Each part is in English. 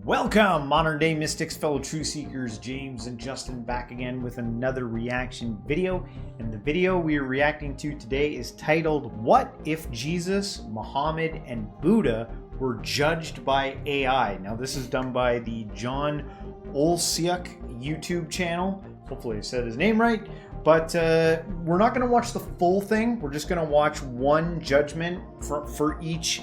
Welcome, modern day mystics, fellow truth seekers. James and Justin back again with another reaction video. And the video we are reacting to today is titled, What If Jesus, Muhammad, and Buddha Were Judged by AI? Now this is done by the Jon Oleksiuk YouTube channel. Hopefully I said his name right. But we're not going to watch the full thing. We're just going to watch one judgment for each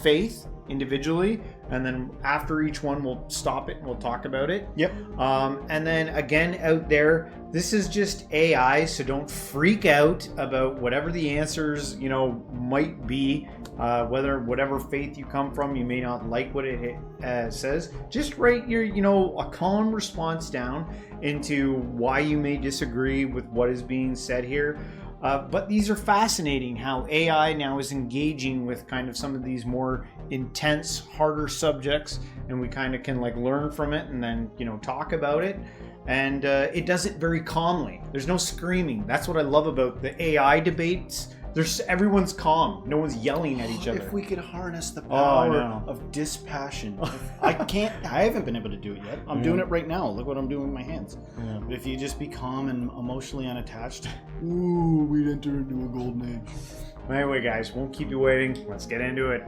faith individually, and then after each one we'll stop it and we'll talk about it. Yep. And then again, out there, this is just AI, so don't freak out about whatever the answers might be. Whatever faith you come from, you may not like what it says. Just write your a calm response down into why you may disagree with what is being said here. But these are fascinating, how AI now is engaging with kind of some of these more intense, harder subjects, and we kind of can learn from it and then talk about it. And it does it very calmly. There's no screaming. That's what I love about the AI debates. Everyone's calm. No one's yelling at each other. If we could harness the power of dispassion. I haven't been able to do it yet. I'm doing it right now. Look what I'm doing with my hands. Yeah. But if you just be calm and emotionally unattached, we'd enter into a golden age. Anyway, guys, won't keep you waiting. Let's get into it.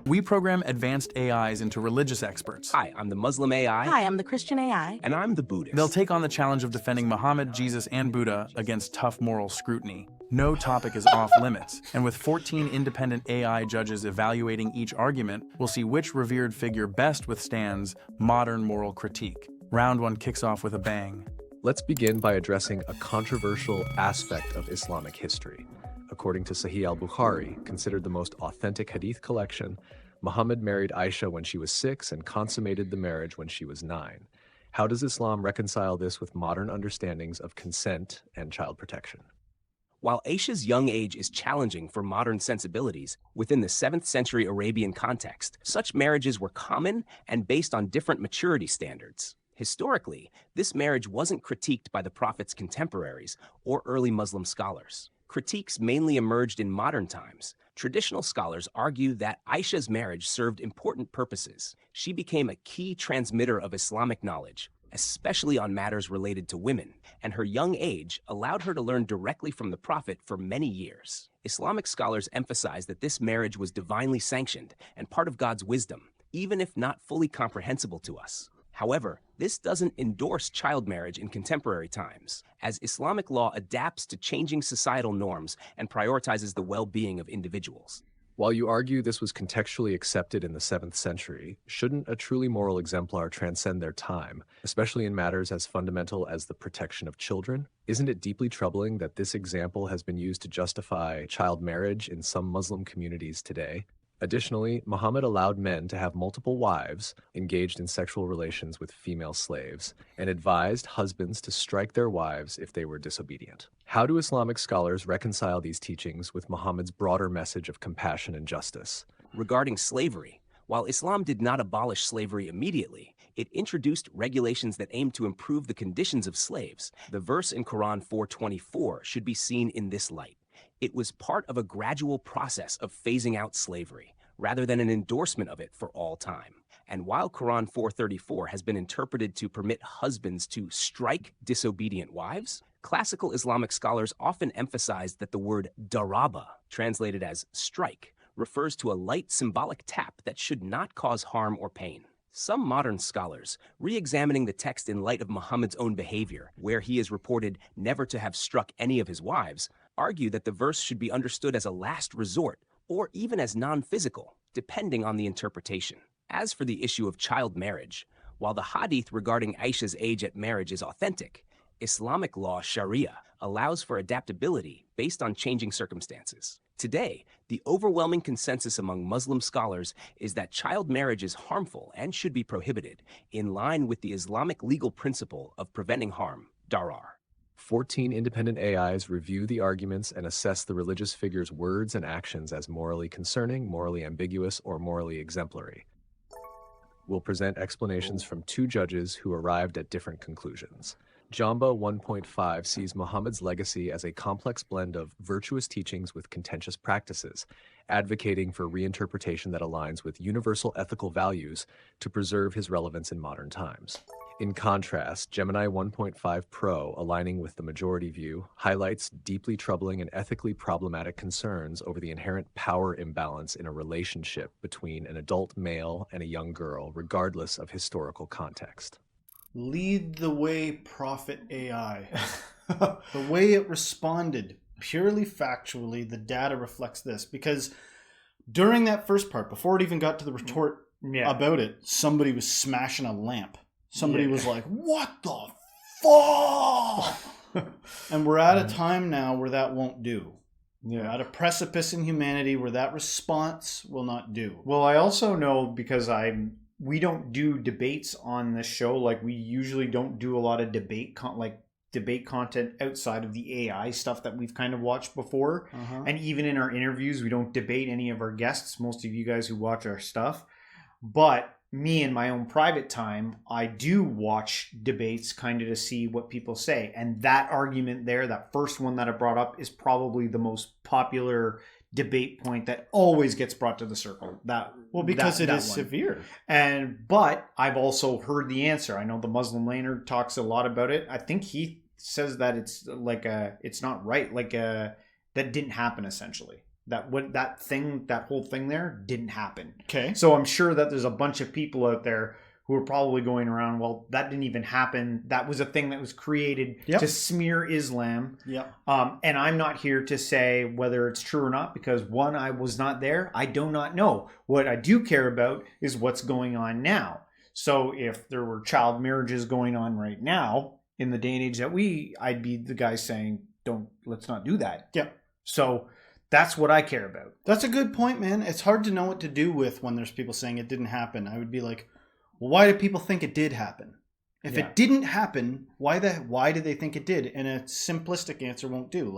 We program advanced AIs into religious experts. Hi, I'm the Muslim AI. Hi, I'm the Christian AI. And I'm the Buddhist. They'll take on the challenge of defending Muhammad, Jesus, and Buddha against tough moral scrutiny. No topic is off limits, and with 14 independent AI judges evaluating each argument, we'll see which revered figure best withstands modern moral critique. Round one kicks off with a bang. Let's begin by addressing a controversial aspect of Islamic history. According to Sahih al-Bukhari, considered the most authentic hadith collection, Muhammad married Aisha when she was 6 and consummated the marriage when she was 9. How does Islam reconcile this with modern understandings of consent and child protection? While Aisha's young age is challenging for modern sensibilities, within the 7th century Arabian context, such marriages were common and based on different maturity standards. Historically, this marriage wasn't critiqued by the Prophet's contemporaries or early Muslim scholars. Critiques mainly emerged in modern times. Traditional scholars argue that Aisha's marriage served important purposes. She became a key transmitter of Islamic knowledge, especially on matters related to women, and her young age allowed her to learn directly from the Prophet for many years. Islamic scholars emphasize that this marriage was divinely sanctioned and part of God's wisdom, even if not fully comprehensible to us. However, this doesn't endorse child marriage in contemporary times, as Islamic law adapts to changing societal norms and prioritizes the well-being of individuals. While you argue this was contextually accepted in the 7th century, shouldn't a truly moral exemplar transcend their time, especially in matters as fundamental as the protection of children? Isn't it deeply troubling that this example has been used to justify child marriage in some Muslim communities today? Additionally, Muhammad allowed men to have multiple wives, engaged in sexual relations with female slaves, and advised husbands to strike their wives if they were disobedient. How do Islamic scholars reconcile these teachings with Muhammad's broader message of compassion and justice? Regarding slavery, while Islam did not abolish slavery immediately, it introduced regulations that aimed to improve the conditions of slaves. The verse in Quran 4:24 should be seen in this light. It was part of a gradual process of phasing out slavery, rather than an endorsement of it for all time. And while Quran 4:34 has been interpreted to permit husbands to strike disobedient wives, classical Islamic scholars often emphasize that the word daraba, translated as strike, refers to a light symbolic tap that should not cause harm or pain. Some modern scholars, re-examining the text in light of Muhammad's own behavior, where he is reported never to have struck any of his wives, argue that the verse should be understood as a last resort, or even as non-physical, depending on the interpretation. As for the issue of child marriage, while the hadith regarding Aisha's age at marriage is authentic, Islamic law, Sharia, allows for adaptability based on changing circumstances. Today, the overwhelming consensus among Muslim scholars is that child marriage is harmful and should be prohibited, in line with the Islamic legal principle of preventing harm, darar. 14 independent AIs review the arguments and assess the religious figure's words and actions as morally concerning, morally ambiguous, or morally exemplary. We'll present explanations from 2 judges who arrived at different conclusions. Jamba 1.5 sees Muhammad's legacy as a complex blend of virtuous teachings with contentious practices, advocating for reinterpretation that aligns with universal ethical values to preserve his relevance in modern times. In contrast, Gemini 1.5 Pro, aligning with the majority view, highlights deeply troubling and ethically problematic concerns over the inherent power imbalance in a relationship between an adult male and a young girl, regardless of historical context. Lead the way, Prophet AI. The way it responded, purely factually, the data reflects this. Because during that first part, before it even got to the retort about it, somebody was smashing a lamp. Somebody was like, what the fuck? And we're at a time now where that won't do. We're at a precipice in humanity where that response will not do. Well, I also know, because we don't do debates on this show. Like, we usually don't do a lot of debate content outside of the AI stuff that we've kind of watched before. And even in our interviews, we don't debate any of our guests, most of you guys who watch our stuff. But me, in my own private time, I do watch debates kind of to see what people say. And that argument there, that first one that I brought up, is probably the most popular debate point that always gets brought to the circle. Because it is severe. But I've also heard the answer. I know the Muslim laner talks a lot about it. I think he says that it's it's not right. That didn't happen, essentially. That whole thing there didn't happen. Okay. So I'm sure that there's a bunch of people out there who are probably going around, well, that didn't even happen. That was a thing that was created to smear Islam. And I'm not here to say whether it's true or not, because one, I was not there. I do not know. What I do care about is what's going on now. So if there were child marriages going on right now, in the day and age that I'd be the guy saying, let's not do that. Yeah. So that's what I care about. That's a good point, man. It's hard to know what to do with when there's people saying it didn't happen. I would be like, well, why do people think it did happen? If it didn't happen, why do they think it did? And a simplistic answer won't do.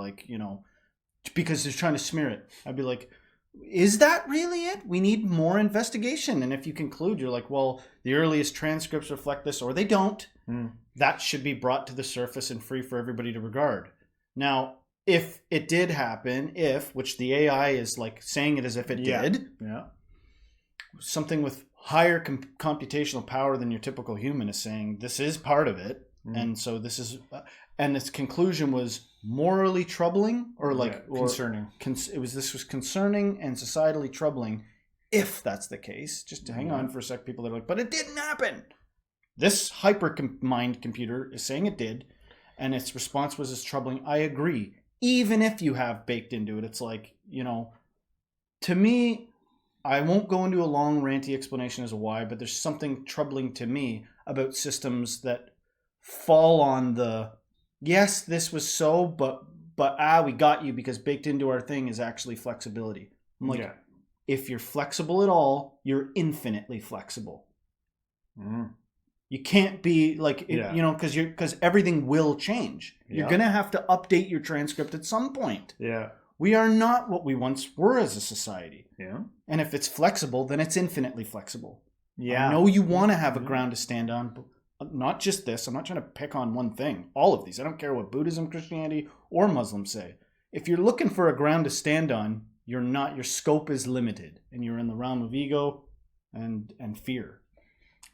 Because they're trying to smear it. I'd be like, is that really it? We need more investigation. And if you conclude, you're like, well, the earliest transcripts reflect this, or they don't, that should be brought to the surface and free for everybody to regard. Now, if it did happen, which the AI is saying it as if it did, something with higher computational power than your typical human is saying this is part of it, and so this is, and its conclusion was morally troubling or concerning. This was concerning and societally troubling. If that's the case, just to hang on for a sec, people are like, but it didn't happen. This mind computer is saying it did, and its response was as troubling. I agree. Even if you have baked into it, it's to me, I won't go into a long ranty explanation as to why, but there's something troubling to me about systems that fall on yes, this was so, but we got you, because baked into our thing is actually flexibility. I'm like, if you're flexible at all, you're infinitely flexible. You can't be because everything will change. You're going to have to update your transcript at some point. We are not what we once were as a society. And if it's flexible, then it's infinitely flexible. I know you want to have a ground to stand on, but not just this. I'm not trying to pick on one thing. All of these. I don't care what Buddhism, Christianity, or Muslims say. If you're looking for a ground to stand on, you're not. Your scope is limited, and you're in the realm of ego and fear.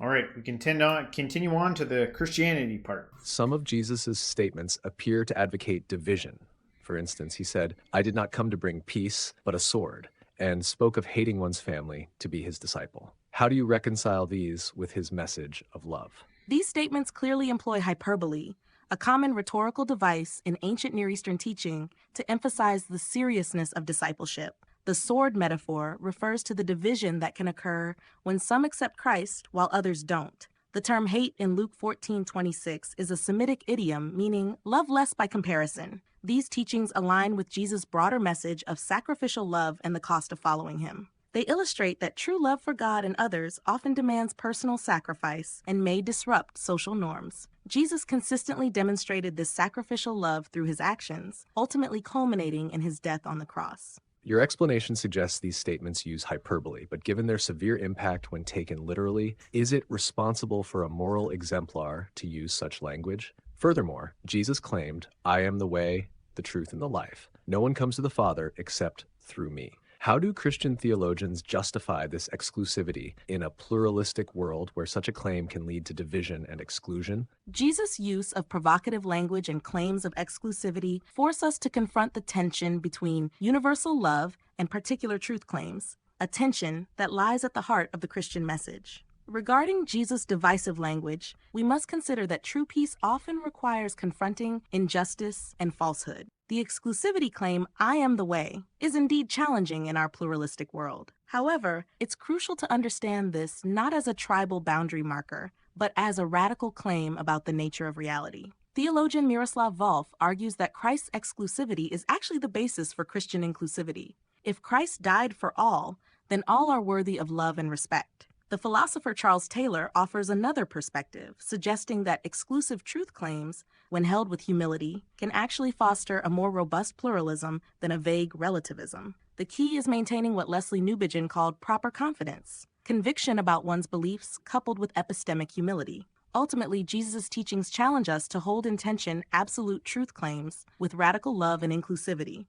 All right, we continue on to the Christianity part. Some of Jesus' statements appear to advocate division. For instance, he said, "I did not come to bring peace, but a sword," and spoke of hating one's family to be his disciple. How do you reconcile these with his message of love? These statements clearly employ hyperbole, a common rhetorical device in ancient Near Eastern teaching to emphasize the seriousness of discipleship. The sword metaphor refers to the division that can occur when some accept Christ while others don't. The term hate in Luke 14:26 is a Semitic idiom meaning love less by comparison. These teachings align with Jesus' broader message of sacrificial love and the cost of following him. They illustrate that true love for God and others often demands personal sacrifice and may disrupt social norms. Jesus consistently demonstrated this sacrificial love through his actions, ultimately culminating in his death on the cross. Your explanation suggests these statements use hyperbole, but given their severe impact when taken literally, is it responsible for a moral exemplar to use such language? Furthermore, Jesus claimed, I am the way, the truth, and the life. No one comes to the Father except through me. How do Christian theologians justify this exclusivity in a pluralistic world where such a claim can lead to division and exclusion? Jesus' use of provocative language and claims of exclusivity force us to confront the tension between universal love and particular truth claims, a tension that lies at the heart of the Christian message. Regarding Jesus' divisive language, we must consider that true peace often requires confronting injustice and falsehood. The exclusivity claim, I am the way, is indeed challenging in our pluralistic world. However, it's crucial to understand this not as a tribal boundary marker, but as a radical claim about the nature of reality. Theologian Miroslav Volf argues that Christ's exclusivity is actually the basis for Christian inclusivity. If Christ died for all, then all are worthy of love and respect. The philosopher Charles Taylor offers another perspective, suggesting that exclusive truth claims, when held with humility, can actually foster a more robust pluralism than a vague relativism. The key is maintaining what Leslie Newbigin called proper confidence, conviction about one's beliefs coupled with epistemic humility. Ultimately, Jesus' teachings challenge us to hold in tension absolute truth claims with radical love and inclusivity.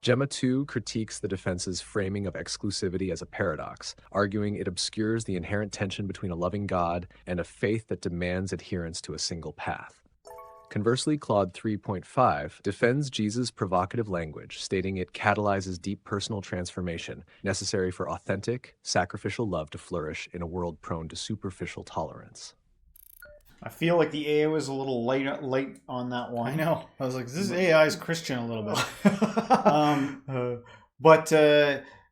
Gemma 2 critiques the defense's framing of exclusivity as a paradox, arguing it obscures the inherent tension between a loving God and a faith that demands adherence to a single path. Conversely, Claude 3.5 defends Jesus' provocative language, stating it catalyzes deep personal transformation necessary for authentic, sacrificial love to flourish in a world prone to superficial tolerance. I feel like the AI was a little late on that one. I know. I was like, this AI is Christian a little bit.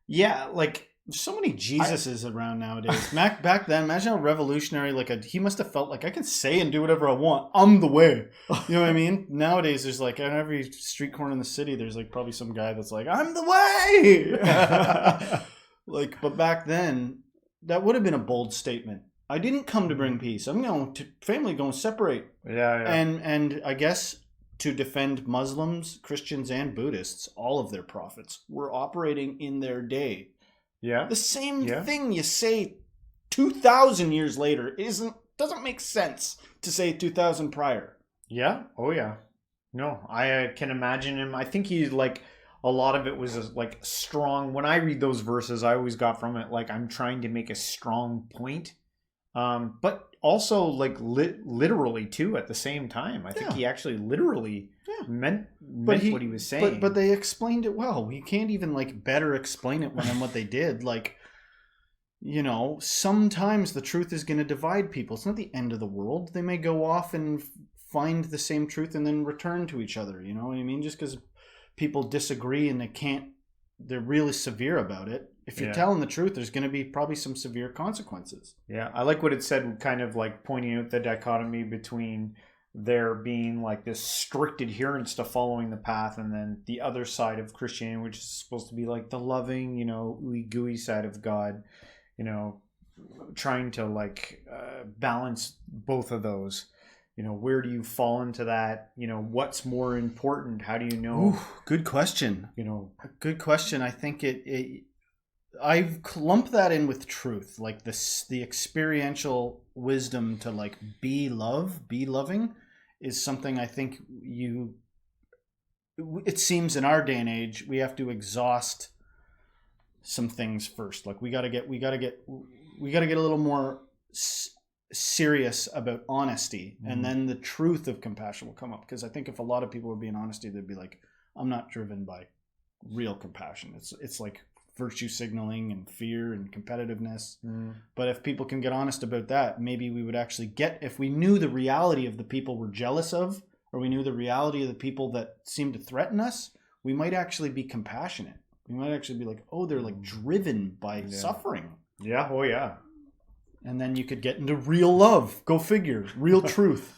Yeah, like there's so many Jesuses around nowadays. Back then, imagine how revolutionary, he must have felt like I can say and do whatever I want. I'm the way. You know what I mean? Nowadays, there's like on every street corner in the city, there's like probably some guy that's like, I'm the way. But back then, that would have been a bold statement. I didn't come to bring peace. I'm going to family going to separate. Yeah. And I guess to defend Muslims, Christians, and Buddhists, all of their prophets were operating in their day. Yeah. The same thing you say 2,000 years later doesn't make sense to say 2,000 prior. Yeah. Oh yeah. No, I can imagine him. I think he's like a lot of it was like strong. When I read those verses, I always got from it like I'm trying to make a strong point. But also like literally too at the same time. I think he actually literally meant what he was saying. But they explained it well. We can't even like better explain it than what they did. Like, you know, sometimes the truth is going to divide people. It's not the end of the world. They may go off and find the same truth and then return to each other. You know what I mean? Just because people disagree and they're really severe about it. If you're telling the truth, there's going to be probably some severe consequences. Yeah, I like what it said, kind of like pointing out the dichotomy between there being like this strict adherence to following the path and then the other side of Christianity, which is supposed to be like the loving, you know, ooey gooey side of God, you know, trying to like balance both of those. You know, where do you fall into that? You know, what's more important? How do you know? Ooh, good question. You know, good question. I think I've clumped that in with truth, like the experiential wisdom to like be loving is something I think it seems in our day and age, we have to exhaust some things first. Like we got to get a little more serious about honesty, and then the truth of compassion will come up. Because I think if a lot of people were being honesty, they'd be like, I'm not driven by real compassion. It's like virtue signaling and fear and competitiveness. But if people can get honest about that, maybe we would actually if we knew the reality of the people we're jealous of, or we knew the reality of the people that seem to threaten us, we might actually be compassionate. We might actually be like, oh, they're like driven by suffering. Yeah. Oh yeah. And then you could get into real love. Go figure. Real truth.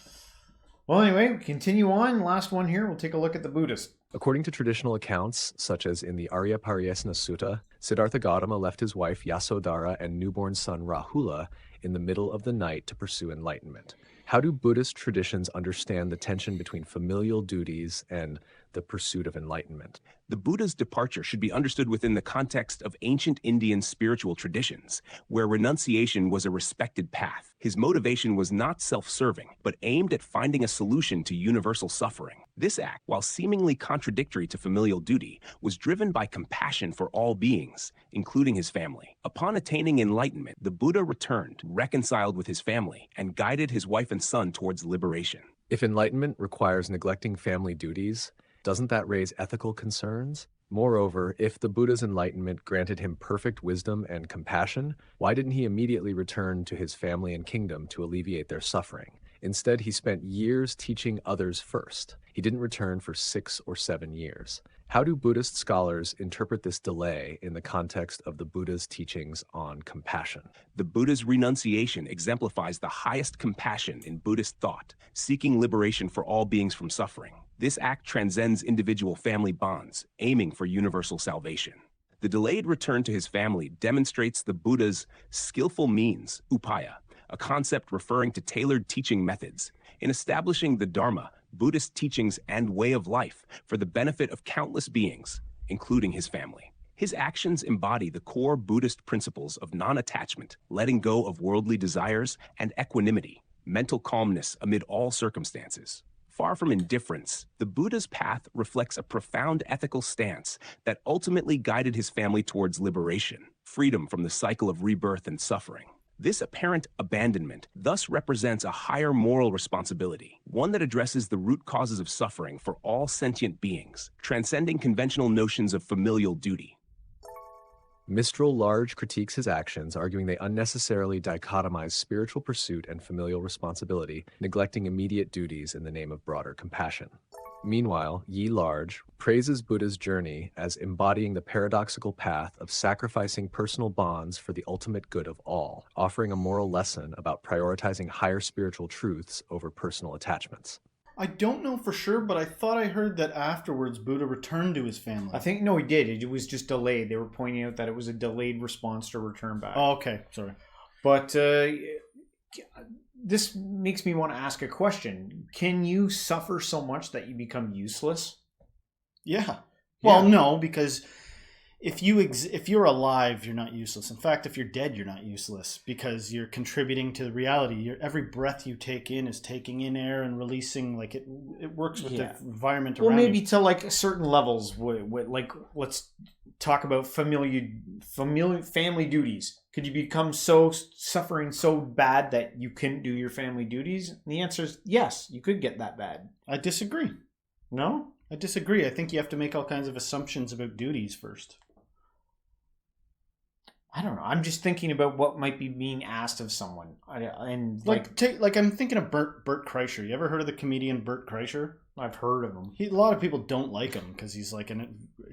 Well, anyway, continue on. Last one here. We'll take a look at the Buddhist. According to traditional accounts, such as in the Arya Pariyesana Sutta, Siddhartha Gautama left his wife Yasodhara and newborn son Rahula in the middle of the night to pursue enlightenment. How do Buddhist traditions understand the tension between familial duties and the pursuit of enlightenment. The Buddha's departure should be understood within the context of ancient Indian spiritual traditions, where renunciation was a respected path. His motivation was not self-serving, but aimed at finding a solution to universal suffering. This act, while seemingly contradictory to familial duty, was driven by compassion for all beings, including his family. Upon attaining enlightenment, the Buddha returned, reconciled with his family, and guided his wife and son towards liberation. If enlightenment requires neglecting family duties, doesn't that raise ethical concerns? Moreover, if the Buddha's enlightenment granted him perfect wisdom and compassion, why didn't he immediately return to his family and kingdom to alleviate their suffering? Instead, he spent years teaching others first. He didn't return for 6 or 7 years. How do Buddhist scholars interpret this delay in the context of the Buddha's teachings on compassion? The Buddha's renunciation exemplifies the highest compassion in Buddhist thought, seeking liberation for all beings from suffering. This act transcends individual family bonds, aiming for universal salvation. The delayed return to his family demonstrates the Buddha's skillful means, upaya, a concept referring to tailored teaching methods, in establishing the Dharma, Buddhist teachings and way of life for the benefit of countless beings, including his family. His actions embody the core Buddhist principles of non-attachment, letting go of worldly desires, and equanimity, mental calmness amid all circumstances. Far from indifference, the Buddha's path reflects a profound ethical stance that ultimately guided his family towards liberation, freedom from the cycle of rebirth and suffering. This apparent abandonment thus represents a higher moral responsibility, one that addresses the root causes of suffering for all sentient beings, transcending conventional notions of familial duty. Mistral large critiques his actions, arguing they unnecessarily dichotomize spiritual pursuit and familial responsibility, neglecting immediate duties in the name of broader compassion. Meanwhile, Yi Large praises Buddha's journey as embodying the paradoxical path of sacrificing personal bonds for the ultimate good of all, offering a moral lesson about prioritizing higher spiritual truths over personal attachments. I don't know for sure, but I thought I heard that afterwards Buddha returned to his family. I think, no, he did. It was just delayed. They were pointing out that it was a delayed response to return back. Oh, okay. Sorry. But this makes me want to ask a question. Can you suffer so much that you become useless? Yeah. Well, no, because if you're alive, you're not useless. In fact, if you're dead, you're not useless because you're contributing to the reality. Every breath you take in is taking in air and releasing. Like it works with the environment around you. Well, maybe to like certain levels. Like let's talk about family duties. Could you become suffering so bad that you couldn't do your family duties? And the answer is yes. You could get that bad. I disagree. No? I disagree. I think you have to make all kinds of assumptions about duties first. I don't know. I'm just thinking about what might be being asked of someone. I'm thinking of Bert Kreischer. You ever heard of the comedian Bert Kreischer? I've heard of him. A lot of people don't like him because he's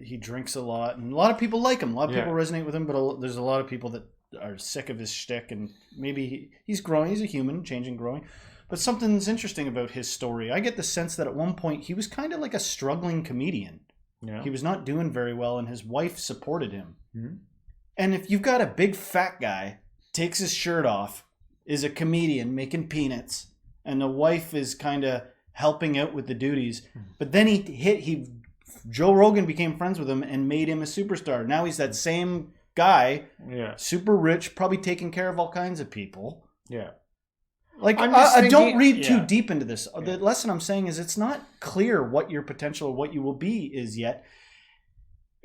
he drinks a lot, and a lot of people like him. A lot of people resonate with him, but there's a lot of people that are sick of his shtick, and maybe he's growing. He's a human, changing, growing. But something's interesting about his story. I get the sense that at one point he was kind of like a struggling comedian. Yeah. He was not doing very well, and his wife supported him. Mm-hmm. And if you've got a big fat guy, takes his shirt off, is a comedian making peanuts, and the wife is kind of helping out with the duties, but then Joe Rogan became friends with him and made him a superstar. Now he's that same guy, super rich, probably taking care of all kinds of people. Yeah. Like, don't read too deep into this. Yeah. The lesson I'm saying is it's not clear what your potential or what you will be is yet.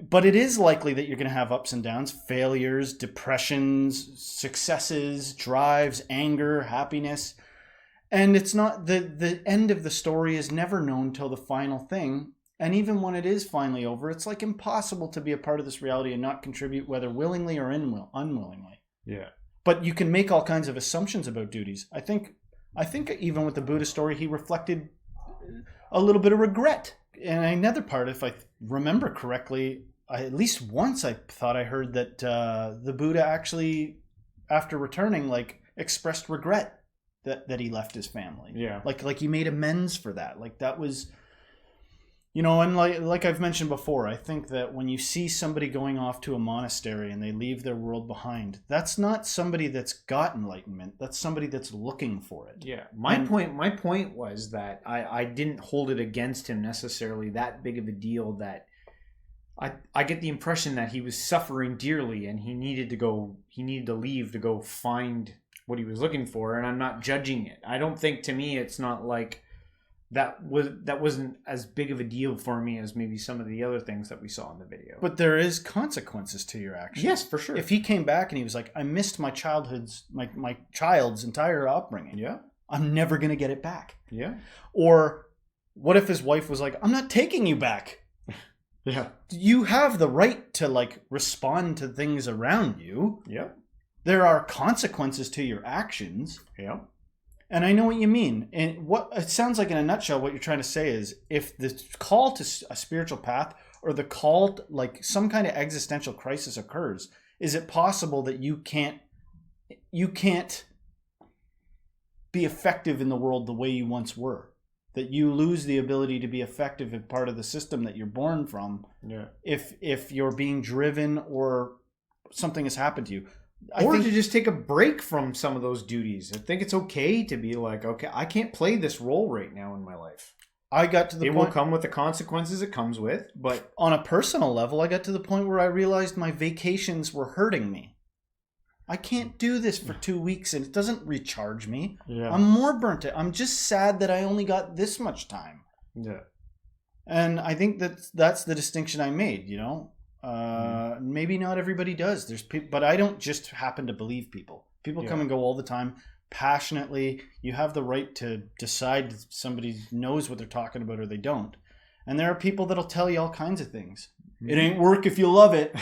But it is likely that you're going to have ups and downs, failures, depressions, successes, drives, anger, happiness. And it's not the end of the story is never known till the final thing. And even when it is finally over, it's like impossible to be a part of this reality and not contribute, whether willingly or unwillingly. Yeah. But you can make all kinds of assumptions about duties. I think even with the Buddha story, he reflected a little bit of regret. And another part, if I remember correctly, at least once I thought I heard that the Buddha actually, after returning, expressed regret that he left his family. Yeah. Like he made amends for that. Like that was... You know, and like I've mentioned before, I think that when you see somebody going off to a monastery and they leave their world behind, that's not somebody that's got enlightenment. That's somebody that's looking for it. Yeah. My point was that I didn't hold it against him necessarily that big of a deal, that I get the impression that he was suffering dearly and he needed to leave to go find what he was looking for, and I'm not judging it. I don't think, to me, it's not like that wasn't as big of a deal for me as maybe some of the other things that we saw in the video. But there is consequences to your actions. Yes, for sure. If he came back and he was like, I missed my child's entire upbringing. Yeah. I'm never going to get it back. Yeah. Or what if his wife was like, I'm not taking you back. Yeah. You have the right to like respond to things around you. Yeah. There are consequences to your actions. Yeah. And I know what you mean. And what it sounds like in a nutshell, what you're trying to say is, if the call to a spiritual path or the call to, like, some kind of existential crisis occurs, is it possible that you can't be effective in the world the way you once were? That you lose the ability to be effective in part of the system that you're born from. Yeah. If you're being driven or something has happened to you. Or to just take a break from some of those duties. I think it's okay to be like, okay, I can't play this role right now in my life. I got to the point... It will come with the consequences it comes with, but... On a personal level, I got to the point where I realized my vacations were hurting me. I can't do this for 2 weeks and it doesn't recharge me. Yeah. I'm more burnt out. I'm just sad that I only got this much time. Yeah. And I think that's the distinction I made, you know? Maybe not everybody does. There's people, but I don't just happen to believe people. People come and go all the time, passionately. You have the right to decide if somebody knows what they're talking about or they don't. And there are people that'll tell you all kinds of things. Mm-hmm. It ain't work if you love it.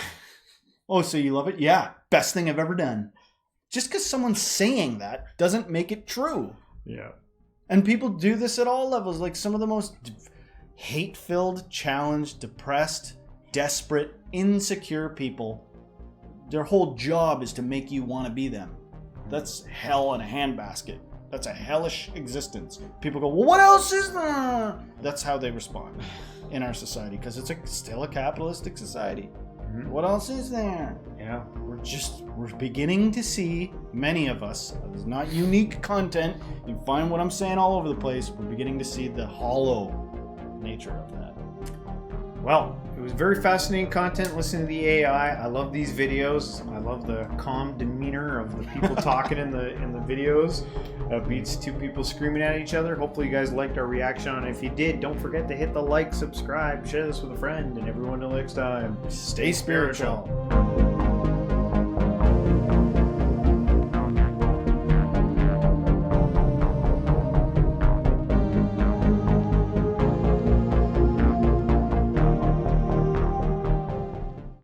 Oh, so you love it? Yeah, best thing I've ever done. Just because someone's saying that doesn't make it true. Yeah. And people do this at all levels. Like some of the most hate-filled, challenged, depressed, desperate, insecure people, their whole job is to make you want to be them. That's hell in a handbasket. That's a hellish existence. People go, well, what else is there? That's how they respond in our society, because it's still a capitalistic society. Mm-hmm. What else is there? Yeah. We're beginning to see, many of us, it's not unique content, you can find what I'm saying all over the place, we're beginning to see the hollow nature of that. Well, it was very fascinating content listening to the AI. I love these videos. I love the calm demeanor of the people talking in the videos. Beats two people screaming at each other. Hopefully you guys liked our reaction on it. If you did, don't forget to hit the like, subscribe, share this with a friend, and everyone till next time, stay spiritual.